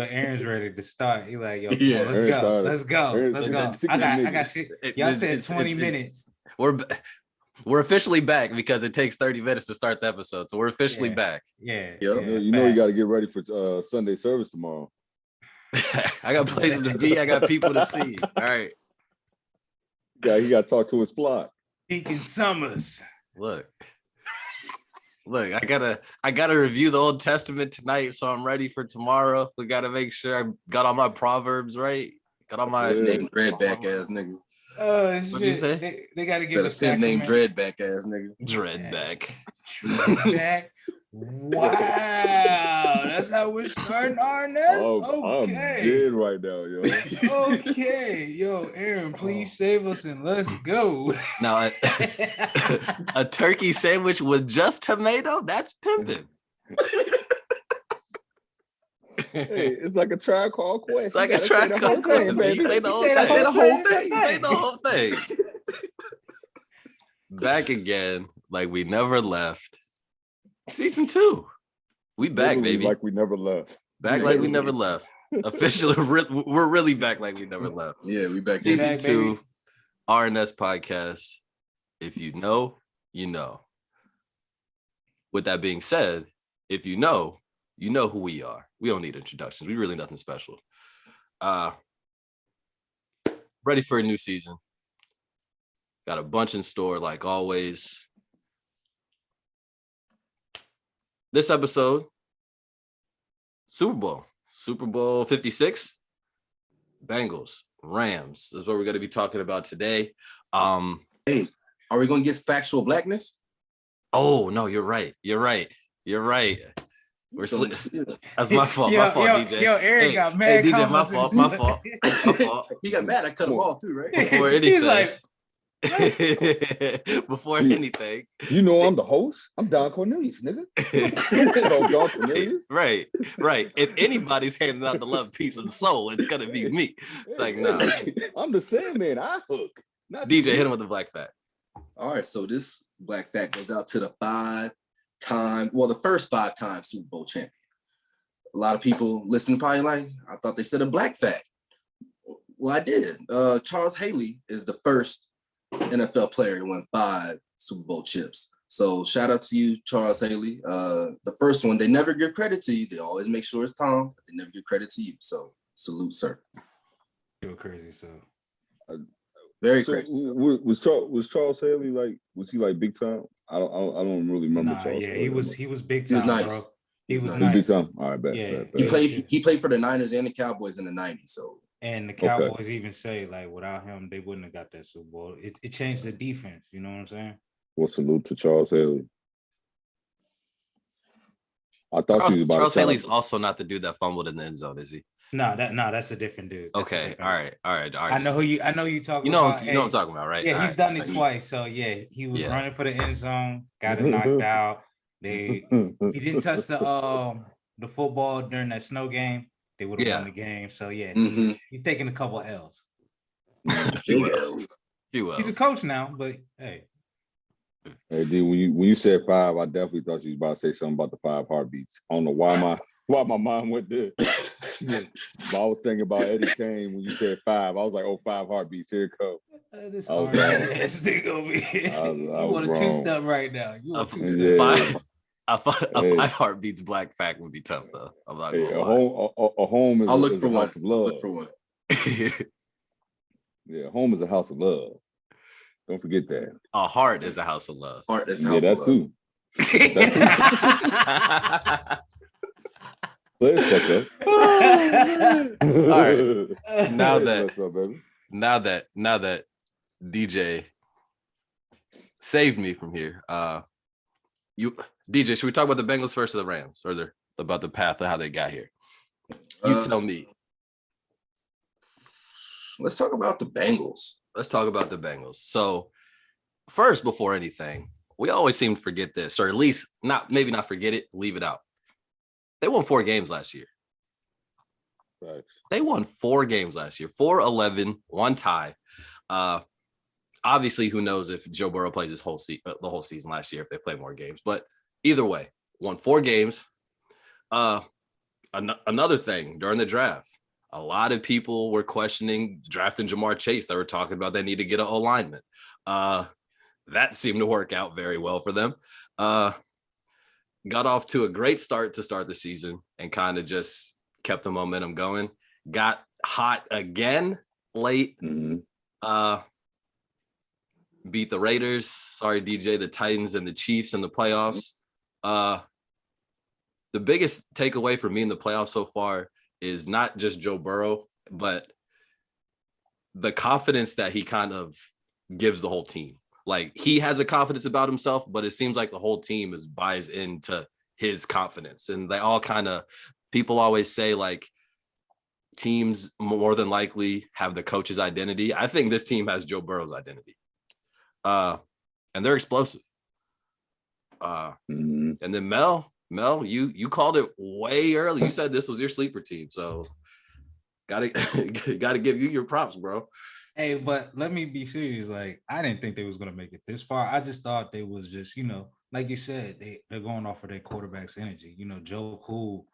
but Aaron's ready to start. He like, yo, Yeah, let's go. Let's go. Let's go. I got shit. Y'all said 20 minutes. We're officially back because it takes 30 minutes to start the episode. So we're officially back. Yeah. You know you got to get ready for Sunday service tomorrow. I got places to be. I got people to see. All right. Yeah, he got to talk to his flock. Deacon Summers. Look, I gotta review the Old Testament tonight, so I'm ready for tomorrow. We gotta make sure I got all my proverbs right. Got all my name dreadback ass nigga. What'd you say? They gotta get a sim name dreadback ass nigga. Dreadback. Dreadback. Wow, that's how we're starting RNS. I'm dead right now, yo. Okay, yo, Aaron, please save us and let's go. Now, a turkey sandwich with just tomato? That's pimping. Hey, it's like a Tribe Called Quest. It's like a Tribe Called Quest. Say the whole thing. Say the whole thing. Back again, like we never left. Season 2. We back, Literally baby. Like we never left. Back like we never left. Officially, we're really back like we never left. Yeah, we back. Season 2, RNS Podcast. If you know, you know. With that being said, if you know who we are. We don't need introductions. We really nothing special. Ready for a new season. Got a bunch in store, like always. This episode, Super Bowl 56, Bengals, Rams. This is what we're going to be talking about today. Hey, are we going to get factual blackness? Oh, no, you're right. That's my fault. DJ. Yo, Aaron got mad. Hey, DJ, my fault. He got mad. I cut him off too, right? Before anything. He's like, before anything. You know I'm the host. I'm Don Cornelius, nigga. Don Cornelius. Right. If anybody's handing out the love, peace, and soul, it's gonna be me. It's like, nah. I'm the Sandman. I hook. DJ, hit him with the black fact. All right, so this black fact goes out to the first 5-time Super Bowl champion. A lot of people listening probably like, I thought they said a black fact. Well, I did. Charles Haley is the first NFL player to win 5 Super Bowl chips. So shout out to you, Charles Haley. The first one, they never give credit to you. They always make sure it's Tom, but they never give credit to you. So salute, sir. You're crazy, so. Very crazy. Was Charles Haley was he like big time? I don't really remember Charles. Yeah, Haley. he was big time. He was nice. Bro. He was nice. Big time. All right, bet. He played for the Niners and the Cowboys in the 90s. So. And the Cowboys even say, like, without him, they wouldn't have got that Super Bowl. It changed the defense. You know what I'm saying? Well, salute to Charles Haley. I thought he was about Charles Haley's also not the dude that fumbled in the end zone, is he? No, that's a different dude. Okay, all right. I know you talking you know, about. You know what I'm talking about, right? Yeah, he's done it twice. So yeah, he was running for the end zone, got it knocked out. He didn't touch the football during that snow game. They would have won the game. So yeah, he's taking a couple of L's. He's a coach now, but hey. Hey, D, when you said 5, I definitely thought you was about to say something about the 5 heartbeats. I don't know why my mind went there. But I was thinking about Eddie Kane when you said 5. I was like, 5 heartbeats. Here it comes. This thing over here. You want a 2-step right now. You want a 2-step. A 5 heartbeats black fact would be tough though. I'm not gonna lie. A home is I'll look for a house of love. Look for one. Yeah, home is a house of love. Don't forget that. A heart is a house of love. Heart is a house of love. Too. Let's fuck up. All right. Now that DJ saved me from here. DJ, should we talk about the Bengals first or the Rams, or about the path of how they got here? You tell me. Let's talk about the Bengals. So first, before anything, we always seem to forget this, or at least maybe not forget it, leave it out. They won 4 games last year. Right. They won 4 games last year, 4-11, 1 tie. Obviously, who knows if Joe Burrow plays the whole season last year if they play more games. But either way, won 4 games. another thing during the draft, a lot of people were questioning drafting Jamar Chase. They were talking about they need to get an alignment. That seemed to work out very well for them. Got off to a great start to start the season and kind of just kept the momentum going. Got hot again late. Beat the Raiders. Sorry, DJ, the Titans and the Chiefs in the playoffs. The biggest takeaway for me in the playoffs so far is not just Joe Burrow, but the confidence that he kind of gives the whole team. Like, he has a confidence about himself, but it seems like the whole team buys into his confidence. And they all people always say, like, teams more than likely have the coach's identity. I think this team has Joe Burrow's identity. And they're explosive. And then Mel, you called it way early. You said this was your sleeper team. So gotta give you your props, bro. Hey, but let me be serious. Like, I didn't think they was gonna make it this far. I just thought they was just, like you said, they're going off of their quarterback's energy. Joe Cool,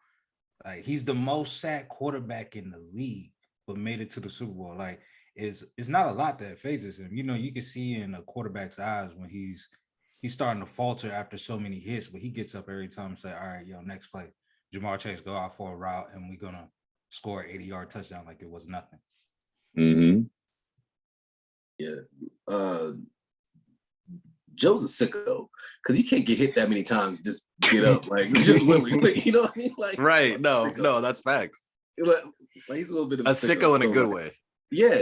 like, he's the most sacked quarterback in the league, but made it to the Super Bowl. Like, it's not a lot that phases him. You can see in a quarterback's eyes when he's starting to falter after so many hits, but he gets up every time and say, all right, next play, Jamar Chase, go out for a route, and we're gonna score an 80-yard touchdown like it was nothing. Yeah. Joe's a sicko because he can't get hit that many times. Just get up, like, just you know what I mean? Like, right? No, that's facts. Like, he's a little bit of a sicko in a good way. Yeah.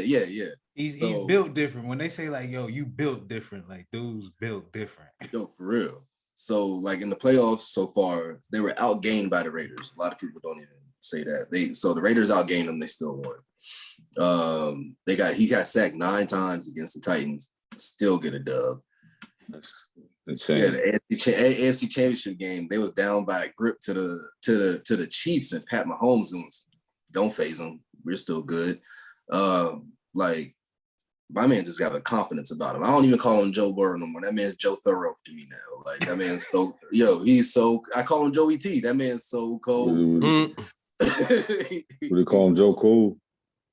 He's built different. When they say, like, yo, you built different, like, dude's built different. Yo, for real. So, like, in the playoffs so far, they were outgained by the Raiders. A lot of people don't even say that. So the Raiders outgained them, they still won. He got sacked 9 times against the Titans, still get a dub. That's insane. Yeah, the AFC Championship game, they was down by a grip to the Chiefs, and Pat Mahomes don't phase them. We're still good. Like, my man just got a confidence about him. I don't even call him Joe Burrow no more. That man's Joe Thorough to me now. Like, that man's I call him Joey T. That man's so cold. What do you call him, Joe Cool?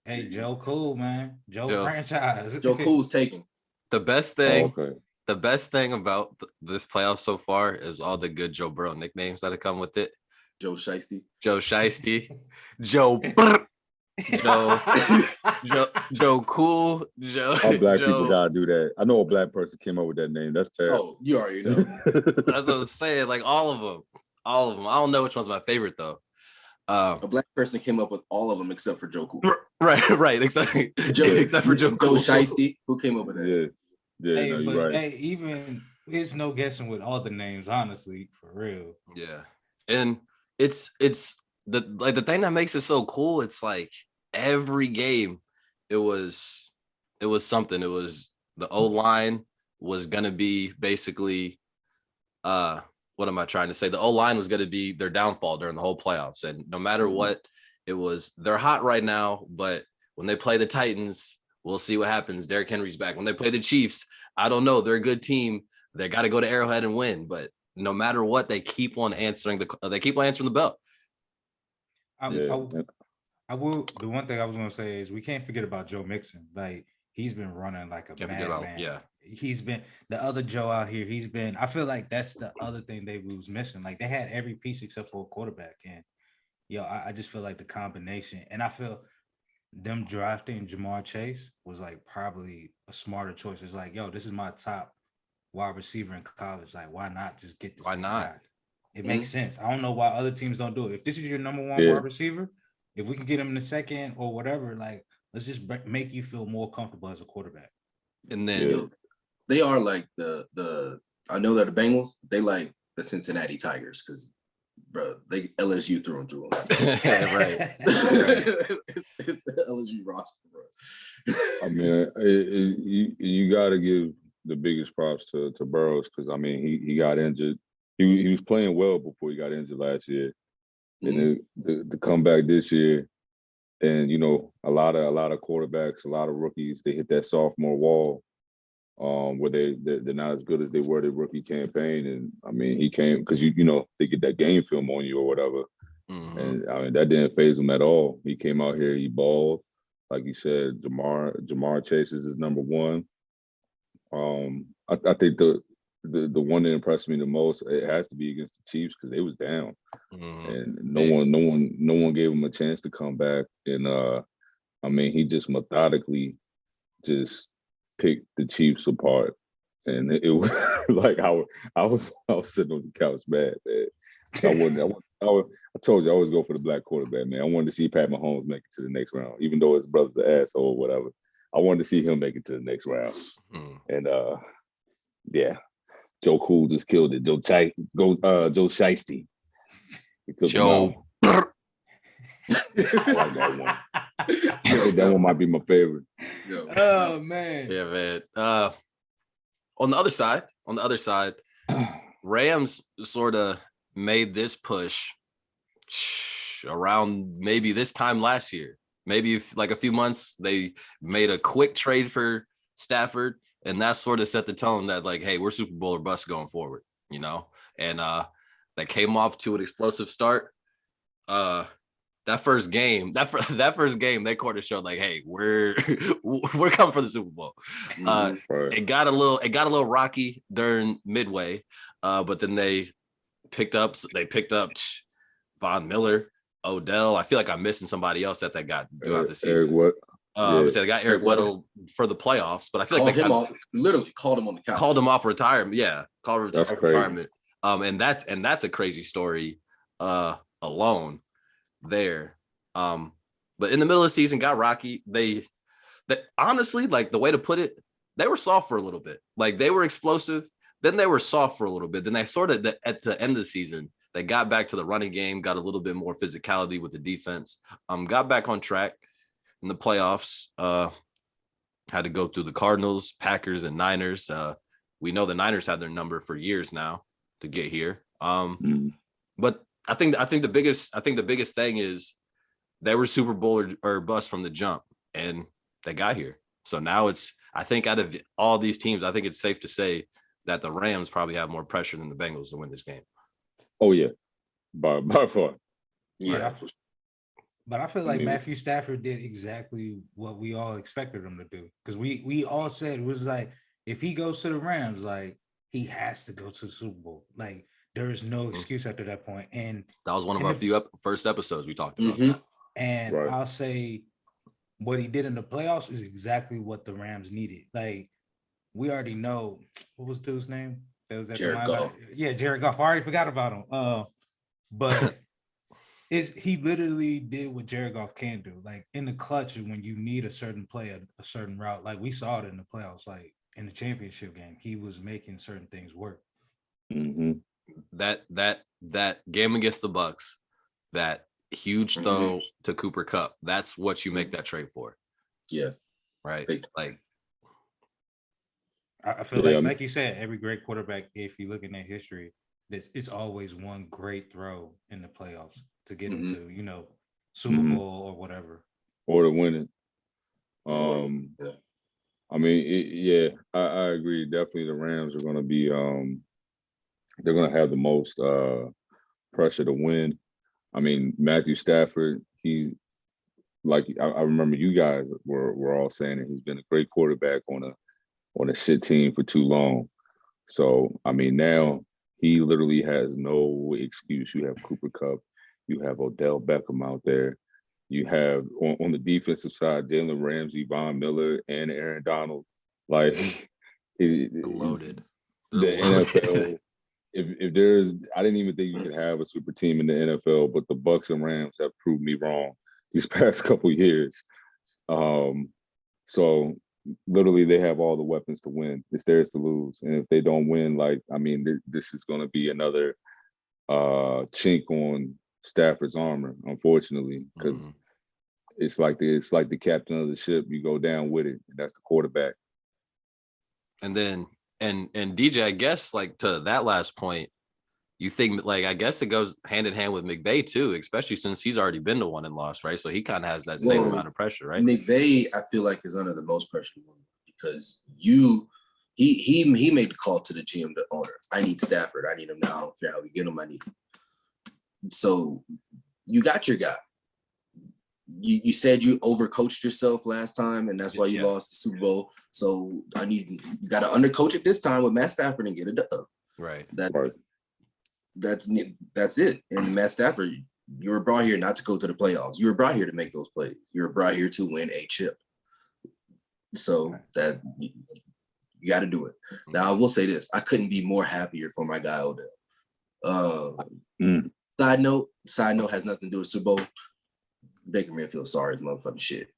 Hey, Joe Cool, man. Joe franchise. Joe Cool's taken. The best thing about this playoff so far is all the good Joe Burrow nicknames that have come with it. Joe Shiesty. Joe Joe Cool. All black people gotta do that. I know a black person came up with that name. That's terrible. Oh, you already know. That's what I'm saying. Like, all of them. I don't know which one's my favorite though. A black person came up with all of them except for Joe Cool. Right, exactly. Except for Joe Cool. Joe Shiesty, who came up with that? Yeah, hey, no, you're right. Hey, even there's no guessing with all the names, honestly, for real. Yeah, and it's the thing that makes it so cool. It's like every game, it was something. It was the O-line was gonna be basically what am I trying to say? The O-line was going to be their downfall during the whole playoffs. And no matter what, they're hot right now, but when they play the Titans, we'll see what happens. Derrick Henry's back. When they play the Chiefs, I don't know. They're a good team. They got to go to Arrowhead and win. But no matter what, they keep on answering the bell. I will. The one thing I was going to say is we can't forget about Joe Mixon. Like, he's been running like a madman. Yeah. He's been the other Joe out here. I feel like that's the other thing they was missing. Like, they had every piece except for a quarterback. And I just feel like the combination, and I feel them drafting Jamar Chase was like probably a smarter choice. It's like, this is my top wide receiver in college. Like, why not just get this? Why not? Guy? It makes sense. I don't know why other teams don't do it. If this is your number one wide receiver, if we can get him in the second or whatever, like, let's just make you feel more comfortable as a quarterback. And then they are like the I know they're the Bengals. They like the Cincinnati Tigers because, bro, they LSU through and through. Right. It's the LSU roster, bro. I mean, you got to give the biggest props to Burrows because, I mean, he got injured. He was playing well before he got injured last year, and the comeback this year. And, a lot of quarterbacks, a lot of rookies, they hit that sophomore wall where they're not as good as they were their rookie campaign. And, I mean, he came because, they get that game film on you or whatever. And I mean, that didn't phase him at all. He came out here, he balled. Like you said, Jamar Chase is his number one. I think the one that impressed me the most, it has to be against the Chiefs because they was down. And no one gave him a chance to come back. And I mean, he just methodically just picked the Chiefs apart. And it was like I was sitting on the couch mad, man. I told you I always go for the black quarterback, man. I wanted to see Pat Mahomes make it to the next round, even though his brother's an asshole or whatever. I wanted to see him make it to the next round. And yeah, Joe Cool just killed it. Joe Shiesty. He took Joe. I like that one. I think that one might be my favorite. Oh man. Yeah, man. On the other side, Rams sort of made this push around maybe this time last year. Maybe like a few months, they made a quick trade for Stafford, and that sort of set the tone that like, hey, we're Super Bowl or bust going forward, you know? And they came off to an explosive start. That first game, they quarter showed like, hey, we're coming for the Super Bowl. It got a little rocky during midway, but then they picked up Von Miller, Odell. I feel like I'm missing somebody else that got throughout the season. So they got Eric Weddle for the playoffs, but I feel like literally called him on the couch. Called him off retirement. Yeah, That's retirement. And that's a crazy story alone there. But in the middle of the season got rocky. They honestly, like the way to put it, they were soft for a little bit. Like they were explosive, then they were soft for a little bit. Then they sort of at the end of the season, they got back to the running game, got a little bit more physicality with the defense, got back on track in the playoffs, had to go through the Cardinals, Packers, and Niners. We know the Niners had their number for years now to get here. But I think the biggest thing is they were Super Bowl or bust from the jump, and they got here. So now I think out of all these teams, I think it's safe to say that the Rams probably have more pressure than the Bengals to win this game. Oh yeah, by far. Yeah. But I feel like Matthew Stafford did exactly what we all expected him to do. Because we all said it was like, if he goes to the Rams, like he has to go to the Super Bowl. Like there is no excuse after that point. And that was one of our few first episodes we talked about that. And I'll say what he did in the playoffs is exactly what the Rams needed. Like we already know, what was dude's name? That was at Jared Goff. Yeah, Jared Goff. I already forgot about him. But he literally did what Jared Goff can do. Like in the clutch, when you need a certain play, a certain route, like we saw it in the playoffs, like in the championship game, he was making certain things work. That game against the Bucks, that huge throw to Cooper Kupp, that's what you make that trade for. Yeah. Right. Like I feel like you said, every great quarterback, if you look in their history, it's always one great throw in the playoffs to get them to, Super Bowl or whatever. Or to win it. I mean, I agree. Definitely the Rams are going to be, they're going to have the most pressure to win. I mean, Matthew Stafford, he's like, I remember you guys were all saying that he's been a great quarterback on a shit team for too long. So, I mean, now he literally has no excuse. You have Cooper Kupp, you have Odell Beckham out there. You have on the defensive side, Jalen Ramsey, Von Miller, and Aaron Donald. Like loaded. The NFL. If there's, I didn't even think you could have a super team in the NFL, but the Bucks and Rams have proved me wrong these past couple of years. So literally, they have all the weapons to win. It's theirs to lose, and if they don't win, this is going to be another chink on Stafford's armor, unfortunately, because it's like the captain of the ship. You go down with it, and that's the quarterback. And then and DJ, I guess like to that last point, you think like I guess it goes hand in hand with McVay too, especially since he's already been to one and lost, right? So he kind of has that same amount of pressure, right? McVay, I feel like, is under the most pressure because he made the call to the GM, the owner. I need Stafford. I need him now. I don't care how we get him. I need him. So you got your guy. You said you overcoached yourself last time, and that's why you lost the Super Bowl. So you got to undercoach it this time with Matt Stafford and get it done. Right. That's it. And Matt Stafford, you were brought here not to go to the playoffs. You were brought here to make those plays. You were brought here to win a chip. So that you got to do it. Now I will say this: I couldn't be more happier for my guy Odell. Side note has nothing to do with Super Bowl. Baker Mayfield, sorry, motherfucking shit.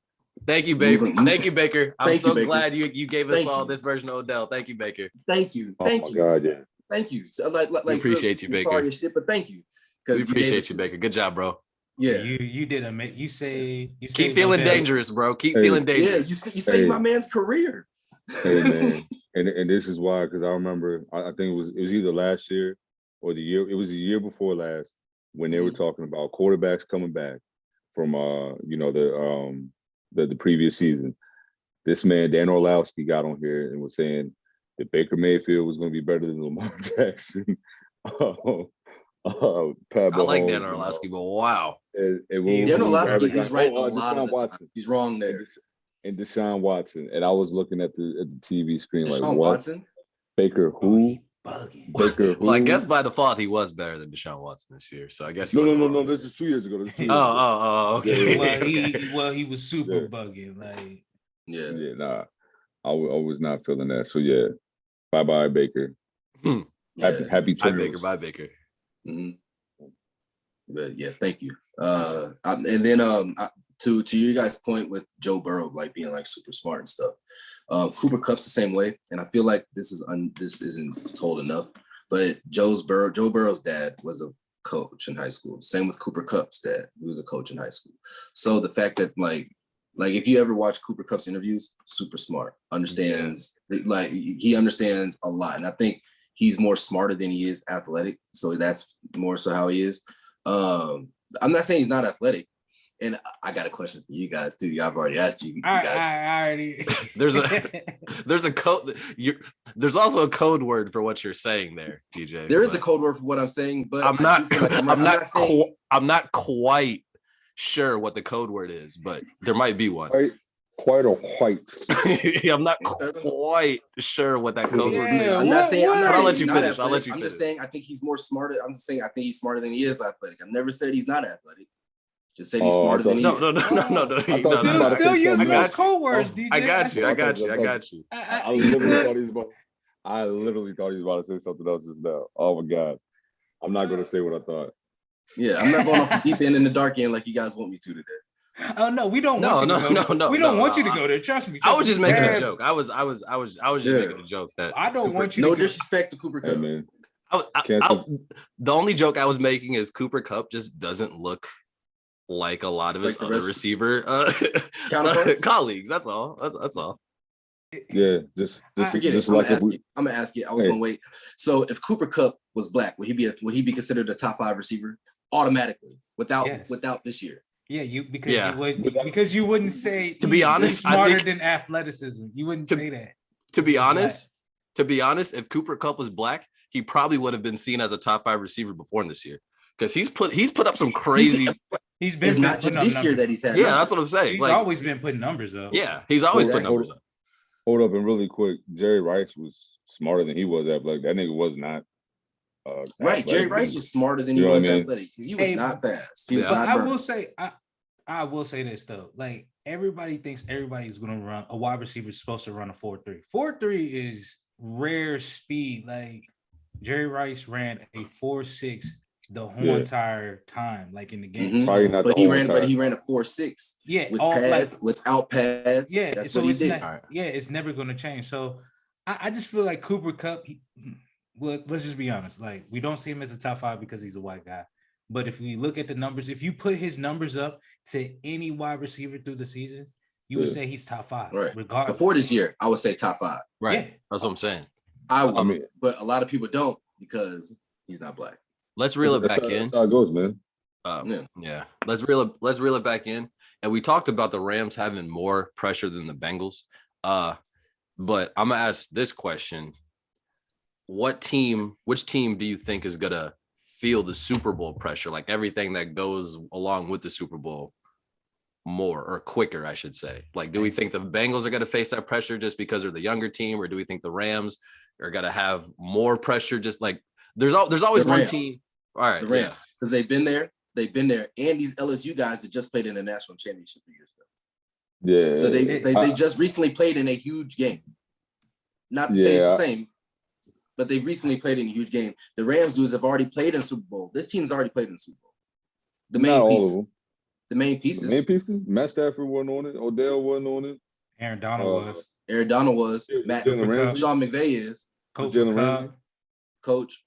Thank you, Baker. Thank you, Baker. I'm so Baker. glad you gave us all this version of Odell. Thank you, Baker. Thank you. God, yeah. Thank you. So, we appreciate you, Baker. Sorry shit, but thank you. We appreciate you, Baker. Good job, bro. Yeah, you did you say keep feeling dangerous, bro. Keep feeling dangerous. Yeah, you saved my man's career. Hey man, and this is why, because I remember I think it was either last year or the year. It was the year before last when they were talking about quarterbacks coming back from the previous season. This man Dan Orlowski got on here and was saying that Baker Mayfield was going to be better than Lamar Jackson. I like Dan Orlowski, but wow. Dan Orlowski is right a lot of the time. He's wrong there. And Deshaun Watson. And I was looking at the TV screen Deshaun like, what? Watson? Baker who? Baker who? Well, I guess by default he was better than Deshaun Watson this year. So I guess no. This is 2 years ago. Okay. He was super bugging. Like nah. I was not feeling that. So yeah, bye Baker. Happy trails. Bye Baker. Mm-hmm. But yeah, thank you. And then to your guys' point with Joe Burrow like being like super smart and stuff. Cooper Kupp's the same way, and I feel like this isn't told enough. But Joe Burrow's dad was a coach in high school. Same with Cooper Kupp's dad; he was a coach in high school. So the fact that like if you ever watch Cooper Kupp's interviews, super smart, understands he understands a lot, and I think he's more smarter than he is athletic. So that's more so how he is. I'm not saying he's not athletic. And I got a question for you guys too. I've already asked you. I already. There's a code. There's also a code word for what you're saying there, DJ. There is a code word for what I'm saying, but I'm not quite sure what the code word is, but there might be one. Quite or quite. I'm not quite sure what that code word is. I'm not saying. I'll let you finish. I'm just saying I think he's more smarter. I'm just saying I think he's smarter than he is athletic. I've never said he's not athletic. Just said he's smarter than he is. No. Dude, still using those code words, DJ. I got you. I literally thought he was about to say something else just now. Oh my God. I'm not going to say what I thought. Yeah, I'm not going off the deep end and the dark end like you guys want me to today. Oh no, we don't want you to go there. We don't want you to go there. Trust me. I was just making a joke. I was just making a joke that I don't want you to disrespect to Cooper Kupp. Hey, man. The only joke I was making is Cooper Kupp just doesn't look like a lot of his other receiver colleagues. That's all. That's all. Yeah, just like I'm gonna ask you. I was gonna wait. So if Cooper Kupp was black, would he be considered a top 5 receiver automatically without this year? Yeah, because you wouldn't say to be honest smarter than athleticism. You wouldn't say that. To be honest, if Cooper Kupp was black, he probably would have been seen as a top 5 receiver before this year. Because he's put up some crazy. He's been not just this year that he's had. Yeah, that's what I'm saying. He's always been putting numbers up. Yeah, he's always putting numbers up. Hold up, and really quick, Jerry Rice was smarter than he was athletic. That nigga was not. Right, Jerry Rice was smarter than he was athletic. He was not fast. He was not. I will say this though. Like everybody thinks everybody's going to run a wide receiver is supposed to run a 4.3. 4.3 is rare speed. Like Jerry Rice ran a 4.6 the whole entire time, like in the game. Probably not but he ran a 4.6. Yeah, with pads, without pads. Yeah, that's so what he did. It's never going to change. So I just feel like Cooper Kupp. Well, let's just be honest. Like we don't see him as a top 5 because he's a white guy. But if we look at the numbers, if you put his numbers up to any wide receiver through the seasons, you would say he's top 5. Right. Regardless. Before this year, I would say top 5. Right. Yeah. That's what I'm saying. I mean, but a lot of people don't because he's not black. Let's reel it back in. That's how it goes, man. Yeah. Let's reel it back in. And we talked about the Rams having more pressure than the Bengals. But I'm gonna ask this question. Which team do you think is gonna feel the Super Bowl pressure, like everything that goes along with the Super Bowl more or quicker, I should say? Like, do we think the Bengals are going to face that pressure just because they're the younger team, or do we think the Rams are going to have more pressure? Just like there's always one team. All right, the Rams, because they've been there, and these LSU guys that just played in the national championship years ago. Yeah. So they just recently played in a huge game. Not to say it's the same, but they've recently played in a huge game. The Rams dudes have already played in the Super Bowl. This team's already played in the Super Bowl. The main pieces. Matt Stafford wasn't on it. Odell wasn't on it. Aaron Donald was. Aaron Donald was. Sean McVay is. Coach. Coach.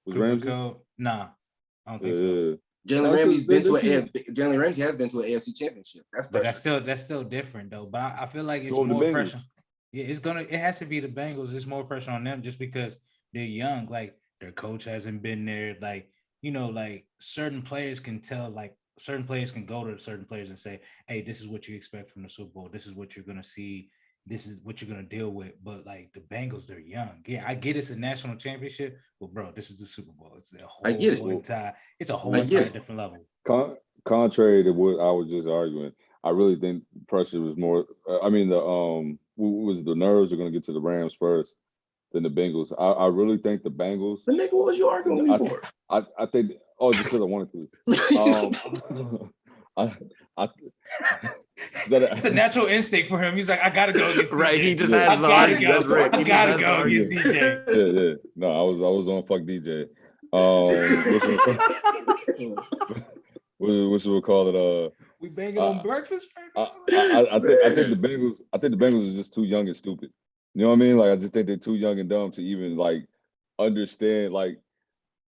Was Ramsey? Nah, I don't think so. Jalen Ramsey has been to an AFC championship. That's still different though. But I feel like it's more pressure. Yeah, it has to be the Bengals. It's more pressure on them just because they're young. Like their coach hasn't been there. Like, like certain players can tell, like certain players can go to certain players and say, hey, this is what you expect from the Super Bowl. This is what you're gonna see. This is what you're gonna deal with. But like the Bengals, they're young. Yeah, I get it's a national championship, but bro, this is the Super Bowl. It's a whole entire different level. Contrary to what I was just arguing, I really think pressure was more. The nerves are going to get to the Rams first, then the Bengals. I really think the Bengals. The nigga, what was you arguing with me for? I think. Oh, just because I wanted to. It's a natural instinct for him. He's like, I gotta go against DJ. Right. He just has the argument. I gotta go against DJ. Yeah. No, I was on fuck DJ. What should we call it? We banging on breakfast. I think the Bengals are just too young and stupid. You know what I mean? Like I just think they're too young and dumb to even like understand like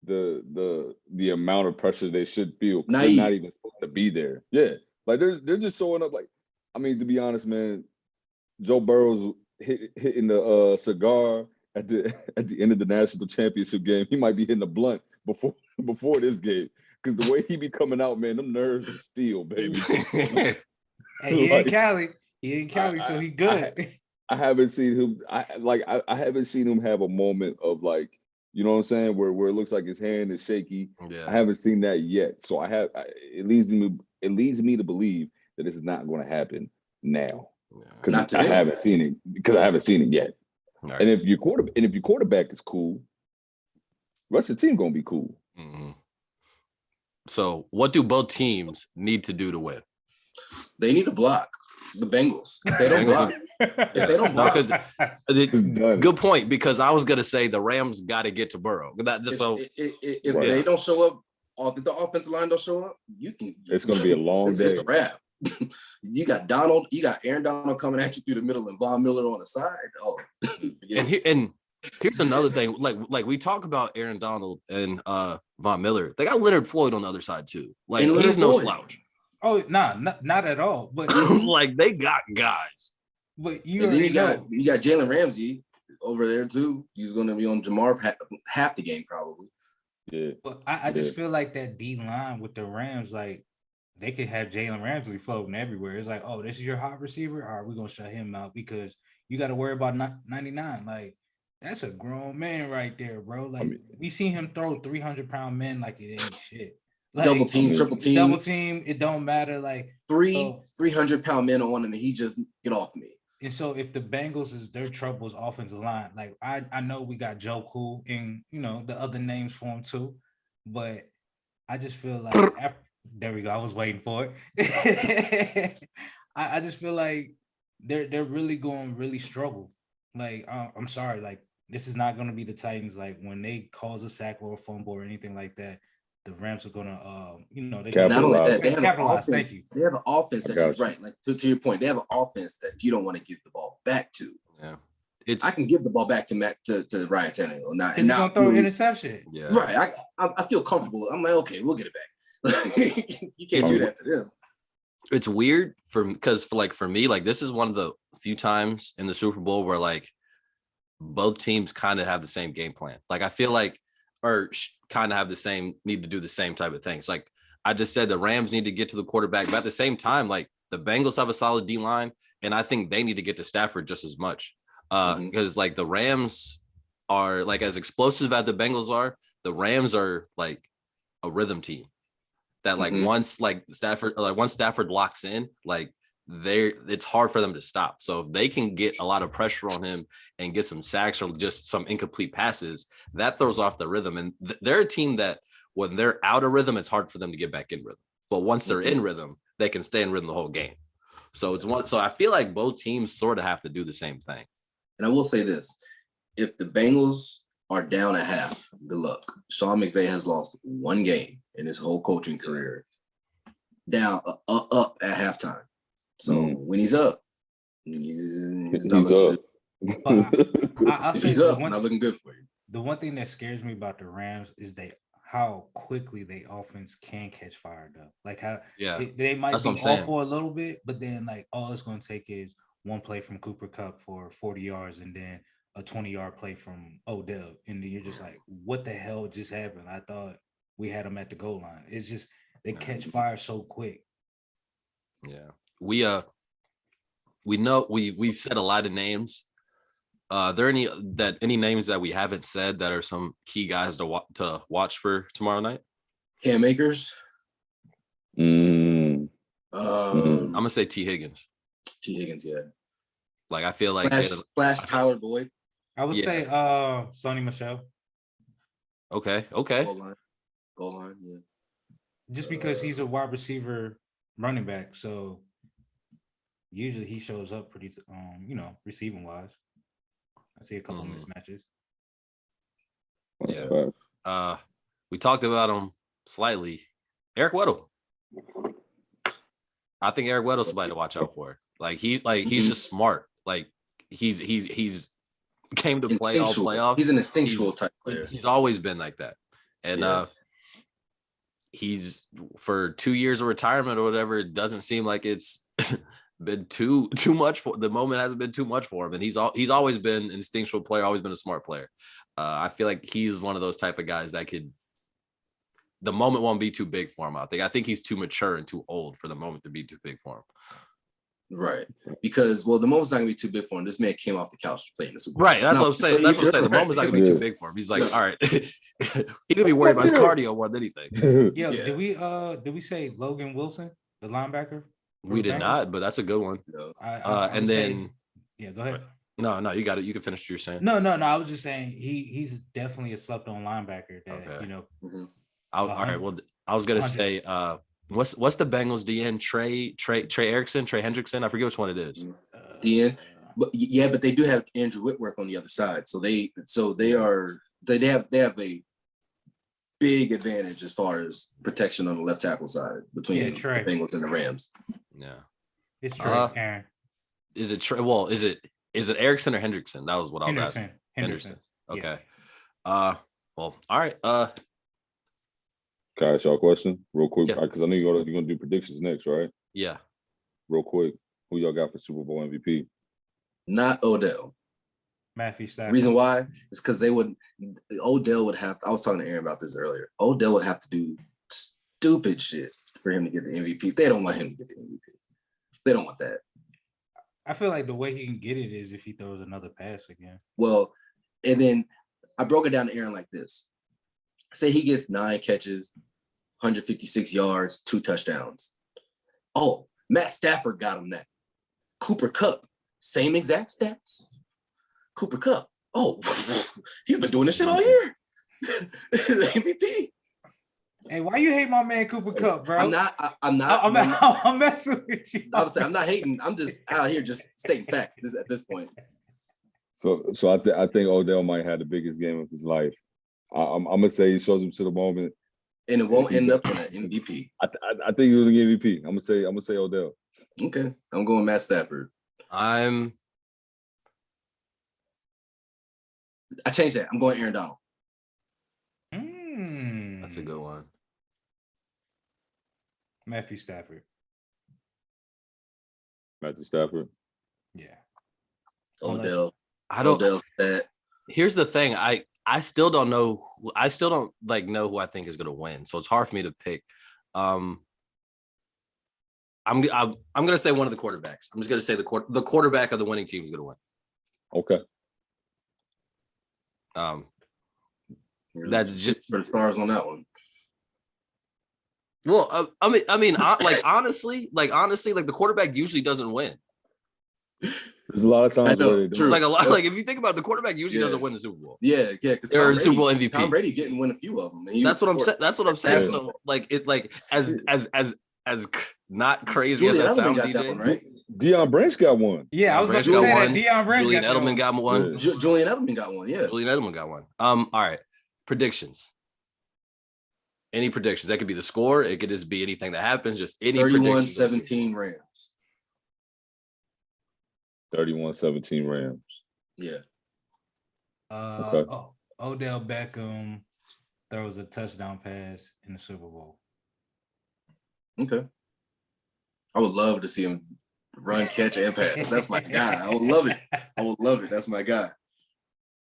the amount of pressure they should feel. They're not even supposed to be there. Yeah, like they're just showing up. Like, I mean, to be honest, man, Joe Burrow's hitting the cigar at the end of the national championship game. He might be hitting a blunt before this game. Because the way he be coming out, man, them nerves are steel, baby. Hey, he in Cali. So he good. I haven't seen him. I haven't seen him have a moment of like, you know what I'm saying, where it looks like his hand is shaky. Yeah. I haven't seen that yet. So it leads me to believe that this is not going to happen now. Because I haven't seen it yet. Right. And if your quarterback is cool, the rest of the team gonna be cool. Mm-hmm. So what do both teams need to do to win? They need to block the Bengals. If they don't block. Good point, because I was going to say the Rams got to get to Burrow. If they don't show up, if the offensive line don't show up, it's going to be a long day. It's a wrap. You got Aaron Donald coming at you through the middle and Von Miller on the side. Oh, and here's another thing. Like we talk about Aaron Donald and Von Miller. They got Leonard Floyd on the other side too. Like he's no slouch. Oh, not at all. But like they got guys. But you got Jalen Ramsey over there too. He's going to be on Jamar half the game probably. Yeah. But I just feel like that D line with the Rams, like they could have Jalen Ramsey floating everywhere. It's like, oh, this is your hot receiver. All right, we're gonna shut him out because you got to worry about 99. Like that's a grown man right there, bro. Like we seen him throw 300-pound men like it ain't shit. Like, double team, triple team, it don't matter. Like 300-pound men on him, and he just get off me. And so if the Bengals is their trouble's offensive line, like I know we got Joe Cool and the other names for him too, but I just feel like there we go. I was waiting for it. I just feel like they're really going to really struggle. Like I'm sorry, like this is not going to be the Titans. Like when they cause a sack or a fumble or anything like that, the Rams are going to, they capitalize. They have capitalize. Thank you. They have an offense that you're right. Like to your point, they have an offense that you don't want to give the ball back to. Yeah, I can give the ball back to Ryan Tannehill. And he's gonna throw an interception. Yeah, right. I feel comfortable. I'm like, okay, we'll get it back. You can't do that to them. It's weird for me, like this is one of the few times in the Super Bowl where like both teams kind of have the same game plan. Like I feel like kind of have need to do the same type of things. Like I just said, the Rams need to get to the quarterback, but at the same time, like the Bengals have a solid D line, and I think they need to get to Stafford just as much because like the Rams are like as explosive as the Bengals are. the Rams are like a rhythm team that like once Stafford locks in, like it's hard for them to stop. So if they can get a lot of pressure on him and get some sacks or just some incomplete passes, that throws off the rhythm. And they're a team that when they're out of rhythm, it's hard for them to get back in rhythm. But once they're in rhythm, they can stay in rhythm the whole game. So so I feel like both teams sort of have to do the same thing. And I will say this, if the Bengals are down at half, good luck. Sean McVay has lost one game in his whole coaching career, down up at halftime. So when he's up, he's up. If he's up, not looking good for you. The one thing that scares me about the Rams is how quickly they offense can catch fire though. Like how they might be off for a little bit, but then like all it's going to take is one play from Cooper Kupp for 40 yards and then a 20-yard play from Odell. And then you're just like, what the hell just happened? I thought we had them at the goal line. It's just they catch fire so quick. Yeah. We know we've said a lot of names. Are there any names that we haven't said that are some key guys to watch for tomorrow night? Cam Akers. I'm gonna say T. Higgins. T. Higgins, yeah. Like I feel Splash Tyler Boyd. I would say Sonny Michel. Okay. Goal line, yeah. Just because he's a wide receiver running back, so usually he shows up pretty receiving wise. I see a couple mismatches. Yeah. We talked about him slightly. Eric Weddle. I think Eric Weddle's somebody to watch out for. He's just smart. Like he's came to play all playoffs. He's an instinctual type player. He's always been like that. And he's for 2 years of retirement or whatever, it doesn't seem like it's been too much for the moment. Hasn't been too much for him, and he's always been an instinctual player, always been a smart player. I feel like he's one of those type of guys that the moment won't be too big for him. I think he's too mature and too old for the moment to be too big for him. Right, because the moment's not gonna be too big for him. This man came off the couch playing the Super Bowl. Right, that's what I'm saying. The moment's not gonna be too big for him. He's like, all right, he could be worried about his cardio more than anything. Yeah. Did we say Logan Wilson, the linebacker? We did not, but that's a good one. Go ahead. No, you got it. You can finish what you're saying. No. I was just saying he's definitely a slept-on linebacker. All right. Well, I was gonna say, what's the Bengals DN? Trey Erickson, Trey Hendrickson. I forget which one it is. DN, but they do have Andrew Whitworth on the other side, so they have a big advantage as far as protection on the left tackle side between the Bengals and the Rams. Yeah, it's Trey. Aaron. Is it Trey? Well, is it Erickson or Hendrickson? That was what I was asking. Henderson. Okay. Yeah. Well, all right. Can I ask y'all a question real quick? Because I know you're gonna do predictions next, right? Yeah. Real quick, who y'all got for Super Bowl MVP? Not Odell. Matthew Stafford. Reason why is because Odell would have. I was talking to Aaron about this earlier. Odell would have to do stupid shit for him to get the MVP. They don't want him to get the MVP. They don't want that. I feel like the way he can get it is if he throws another pass again. Well, and then I broke it down to Aaron like this. Say he gets 9 catches, 156 yards, 2 touchdowns. Oh, Matt Stafford got him that. Cooper Kupp, same exact stats. Cooper Kupp. Oh, he's been doing this shit all year. MVP. Hey, why you hate my man Cooper Kupp, bro? I'm messing with you. I'm not hating. I'm just out here just stating facts at this point. So I think Odell might have the biggest game of his life. I'm gonna say he shows him to the moment, and it won't end up in an MVP. I think he was an MVP. I'm gonna say Odell. Okay, I'm going Matt Stafford. I changed that. I'm going Aaron Donald. That's a good one. Matthew Stafford. Matthew Stafford. Yeah. Odell. Odell's that. Here's the thing. I still don't know. I still don't know who I think is going to win. So it's hard for me to pick. I'm going to say one of the quarterbacks. I'm just going to say the quarterback of the winning team is going to win. Okay. That's just for the stars on that one. Well, honestly, the quarterback usually doesn't win. There's a lot of times where they don't. Like a lot, like if you think about it, the quarterback usually doesn't win the Super Bowl. Yeah, because they're Super Bowl MVP. Tom Brady didn't win a few of them. That's what I'm saying. That's what I'm saying. So like it, like as not crazy Julian as that sounds, DJ. one, right? Deion Branch got one. Yeah, I was about to say that Deion Branch Julian Edelman got one. Julian Edelman got one. Yeah, Julian Edelman got one. All right, predictions. Any predictions? That could be the score. It could just be anything that happens. Just any 31-17 Rams. 31-17 Rams. Yeah. Okay. Odell Beckham throws a touchdown pass in the Super Bowl. Okay. I would love to see him run, catch, and pass. That's my guy. I would love it. That's my guy.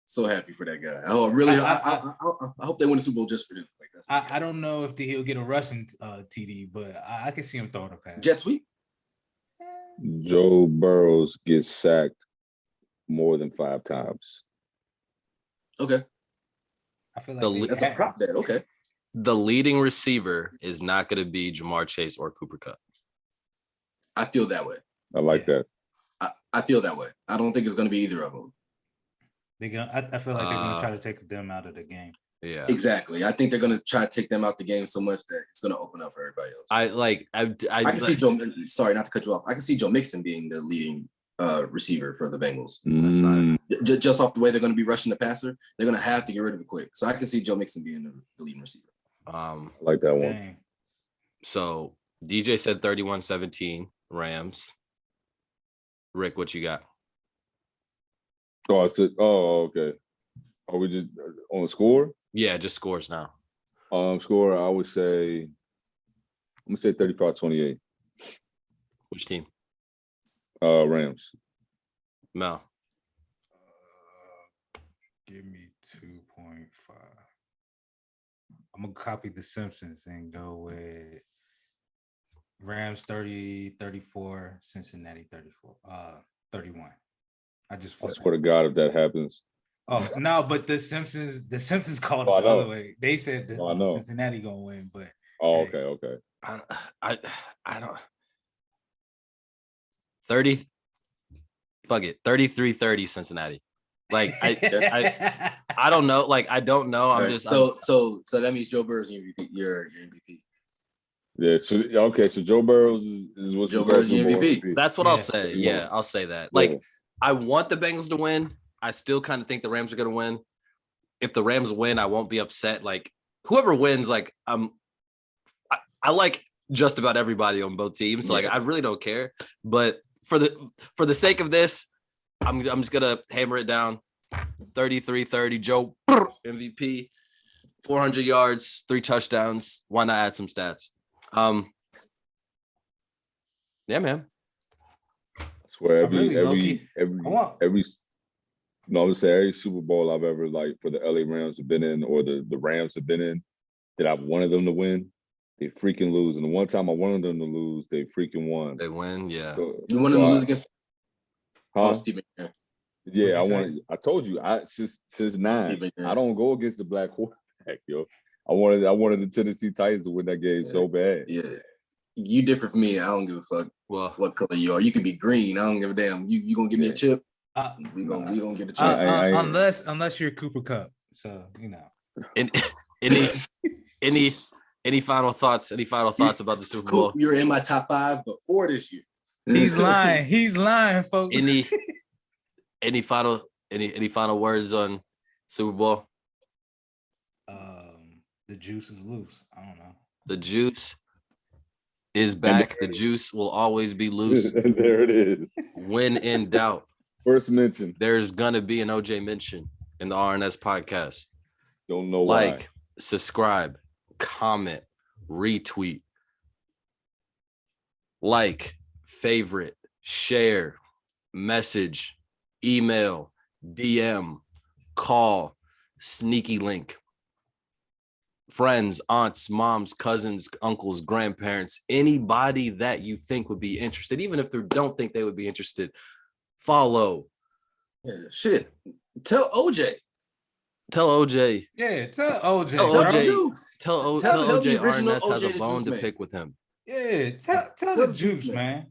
So happy for that guy. Oh, really? I hope they win the Super Bowl just for him. Like, I don't know if he'll get a rushing TD, but I can see him throwing a pass. Jet sweep? Joe Burrows gets sacked more than 5 times. Okay. I feel like that's a prop bet. Okay. The leading receiver is not going to be Jamar Chase or Cooper Kupp. I feel that way. I like that. I feel that way. I don't think it's going to be either of them. I feel like they're going to try to take them out of the game. Yeah, exactly. I think they're going to try to take them out the game so much that it's going to open up for everybody else. I can see Joe. Sorry, not to cut you off. I can see Joe Mixon being the leading receiver for the Bengals. Just off the way they're going to be rushing the passer, they're going to have to get rid of it quick. So I can see Joe Mixon being the leading receiver. I like that one. Dang. So DJ said 31-17 Rams. Rick, what you got? Oh, I said. Oh, okay. Are we just on the score? Yeah, just scores now. Score. I would say. I'm gonna say 35-28. Which team? Rams. Mel. Give me 2.5. I'm gonna copy The Simpsons and go with Rams 30-34, Cincinnati 31. I swear to God, if that happens. Oh no, but the Simpsons called it the other way. They said Cincinnati gonna win, but okay. I don't 30. Fuck it, 33-30 Cincinnati. Like I don't know. Like I don't know. I'm just so that means Joe Burrow's your MVP. Yeah. So Joe Burrows is what's Joe Burrow's MVP. That's what I'll say. Yeah, I'll say that. Like I want the Bengals to win. I still kind of think the Rams are going to win. If the Rams win, I won't be upset. Like whoever wins, like I like just about everybody on both teams. So like I really don't care. But for the sake of this, I'm just gonna hammer it down. 33-30. Joe MVP, 400 yards, 3 touchdowns. Why not add some stats? Yeah, man. I swear every Super Bowl I've ever for the LA Rams have been in or the Rams have been in that I've wanted them to win, they freaking lose. And the one time I wanted them to lose, they freaking won. They win, yeah. You want them to lose against Stephen. Yeah, I told you, since 9, I don't go against the black quarterback, yo. I wanted the Tennessee Titans to win that game so bad. Yeah. You different from me. I don't give a fuck what color you are. You can be green. I don't give a damn. You gonna give me a chip? We gonna get a chip. Unless you're Cooper Kupp. So any final thoughts? Any final thoughts about the Super Bowl? You're in my top 5 before this year. He's lying, folks. Any final words on Super Bowl? The juice is loose. I don't know. The juice is back. The juice will always be loose. There it is. When in doubt. First mention. There's gonna be an OJ mention in the RNS podcast. Don't know why. Like, subscribe, comment, retweet, like, favorite, share, message, email, DM, call, sneaky link. Friends, aunts, moms, cousins, uncles, grandparents, anybody that you think would be interested, even if they don't think they would be interested, follow. Yeah, shit. Tell OJ. Tell OJ. Yeah, tell OJ. Tell OJ. Tell the OJ original RNS has OJ a the bone Juice to Man. pick with him. Yeah, tell the Juice, man.